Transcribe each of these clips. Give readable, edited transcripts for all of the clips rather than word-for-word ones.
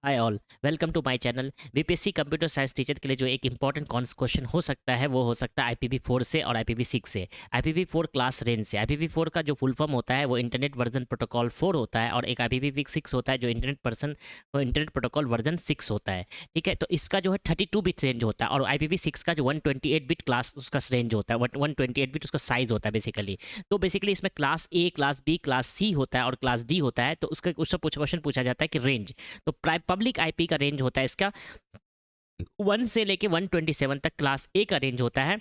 Hi all, welcome to my channel. BPSC computer science teacher के लिए जो एक इंपॉर्टेंट क्वेश्चन हो सकता है वो हो सकता है IPv4 से और IPv6 से। IPv4 क्लास रेंज से। IPv4 का जो फुल फॉर्म होता है वो इंटरनेट वर्जन प्रोटोकॉल 4 होता है और एक IPv6 होता है जो इंटरनेट प्रोटोकॉल वर्जन 6 होता है। ठीक है, तो इसका जो है 32 बिट रेंज होता है और IPv6 का जो 128 बिट क्लास उसका रेंज होता है, 128 बिट उसका साइज होता है बेसिकली। तो बेसिकली इसमें class A, class B, class C होता है और क्लास डी होता है। तो उससे क्वेश्चन पूछा जाता है कि रेंज। तो पब्लिक आईपी का रेंज होता है इसका 1 से लेके 127 तक क्लास ए का रेंज होता है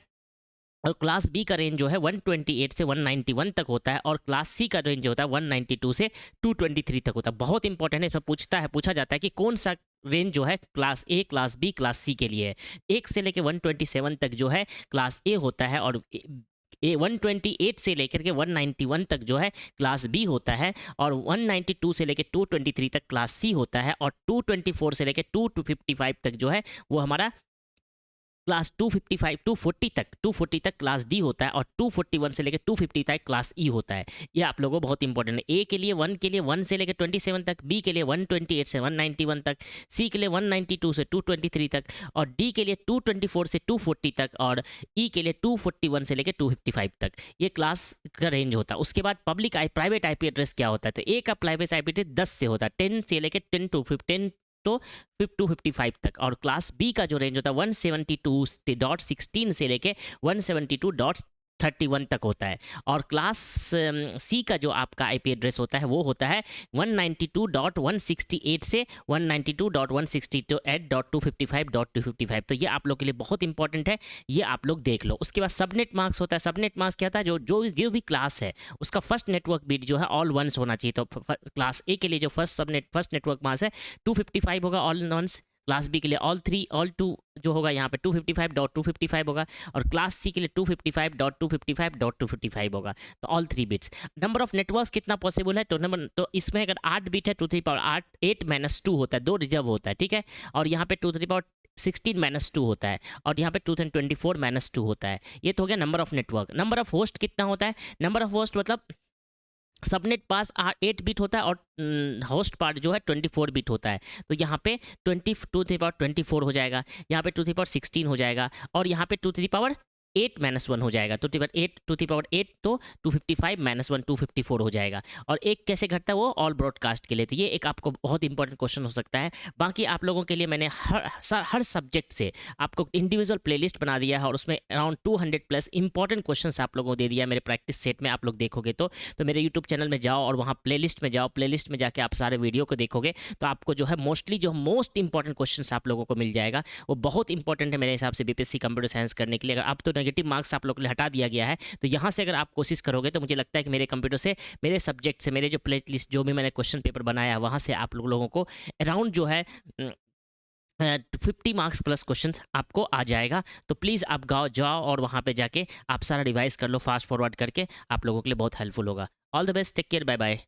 और क्लास बी का रेंज जो है 128 से 191 तक होता है और क्लास सी का रेंज होता है 192 से 223 तक होता है। बहुत इंपॉर्टेंट है, इसमें पूछा जाता है कि कौन सा रेंज जो है class A, class B, class C के लिए है। 1 से लेके 127 तक जो है क्लास ए होता है और 128 से लेकर के 191 तक जो है क्लास बी होता है और 192 से लेकर 223 तक क्लास सी होता है और 224 से लेकर 255 तक जो है वो हमारा क्लास 255 240 तक क्लास डी होता है और 241 से लेकर 250 तक क्लास ई होता है। ये आप लोगों को बहुत इंपॉर्टेंट है। ए के लिए 1 से लेकर 27 तक, बी के लिए 128 से 191 तक, सी के लिए 192 से 223 तक और डी के लिए 224 से 240 तक और ई के लिए 241 से लेकर 255 तक। ये क्लास का रेंज होता है। उसके बाद प्राइवेट आईपी एड्रेस क्या होता है? तो ए का प्राइवेट आईपी एड्रेस 10 से होता है, 10 से लेकर 10 to 15 तो 255 तक और क्लास बी का जो रेंज होता है 172.16 से लेके 172.31 तक होता है और क्लास सी का जो आपका आईपी एड्रेस होता है वो होता है 192.168 से 192.168.255.255। तो ये आप लोग के लिए बहुत इंपॉर्टेंट है, ये आप लोग देख लो। उसके बाद सबनेट मार्क्स होता है। सबनेट मार्क्स क्या था? जो भी क्लास है उसका फर्स्ट नेटवर्क बिट जो है ऑल वंस होना चाहिए। तो क्लास ए के लिए जो फर्स्ट नेटवर्क मार्क्स है 255 होगा ऑल वंस। क्लास बी के लिए ऑल टू जो होगा यहाँ पे 255.255 होगा और क्लास सी के लिए 255.255.255 होगा। तो all 3 bits. Number of networks कितना पॉसिबल है? तो इसमें अगर 8 बिट है 8 - 2 होता है, 2 रिजर्व होता है। ठीक है, और यहाँ पे 16 - 2 होता है और यहाँ पे 2024 - 2 होता है। ये तो हो गया number of network. Number of host कितना होता है? नंबर ऑफ होस्ट मतलब सबनेट पास 8 बिट होता है और होस्ट पार्ट जो है 24 बिट होता है। तो यहाँ पे 24 हो जाएगा, यहाँ पे 2 16 हो जाएगा और यहाँ पे 2 - 1 हो जाएगा। 2 to 8 तो 255 - 1 254 हो जाएगा। और एक कैसे घटता है? वो ऑल ब्रॉडकास्ट के लिए। तो ये एक आपको बहुत इंपॉर्टेंट क्वेश्चन हो सकता है। बाकी आप लोगों के लिए मैंने हर सब्जेक्ट से आपको इंडिविजुअल प्लेलिस्ट बना दिया है और उसमें अराउंड 200+ इंपॉर्टेंट क्वेश्चन आप लोगों को दे दिया मेरे प्रैक्टिस सेट में। आप लोग देखोगे तो मेरे यूट्यूब चैनल में जाओ और वहाँ प्लेलिस्ट में जाओ। प्लेलिस्ट में जाके आप सारे वीडियो को देखोगे तो आपको जो है मोस्टली जो मोस्ट इंपॉर्टेंट क्वेश्चन आप लोगों को मिल जाएगा। वो बहुत इंपॉर्टेंट है मेरे हिसाब से बीपीएससी कंप्यूटर साइंस करने के लिए। अगर आप तो नेगेटिव मार्क्स आप लोग के लिए हटा दिया गया है तो यहाँ से अगर आप कोशिश करोगे तो मुझे लगता है कि मेरे कंप्यूटर से, मेरे सब्जेक्ट से, मेरे जो प्ले लिस्ट जो भी मैंने क्वेश्चन पेपर बनाया है वहाँ से आप लोगों को अराउंड जो है 50 मार्क्स प्लस क्वेश्चन आपको आ जाएगा। तो प्लीज़ आप जाओ और वहाँ पे जाके आप सारा रिवाइज कर लो फास्ट फॉरवर्ड करके। आप लोगों के लिए बहुत हेल्पफुल होगा। All the best, take care, bye bye.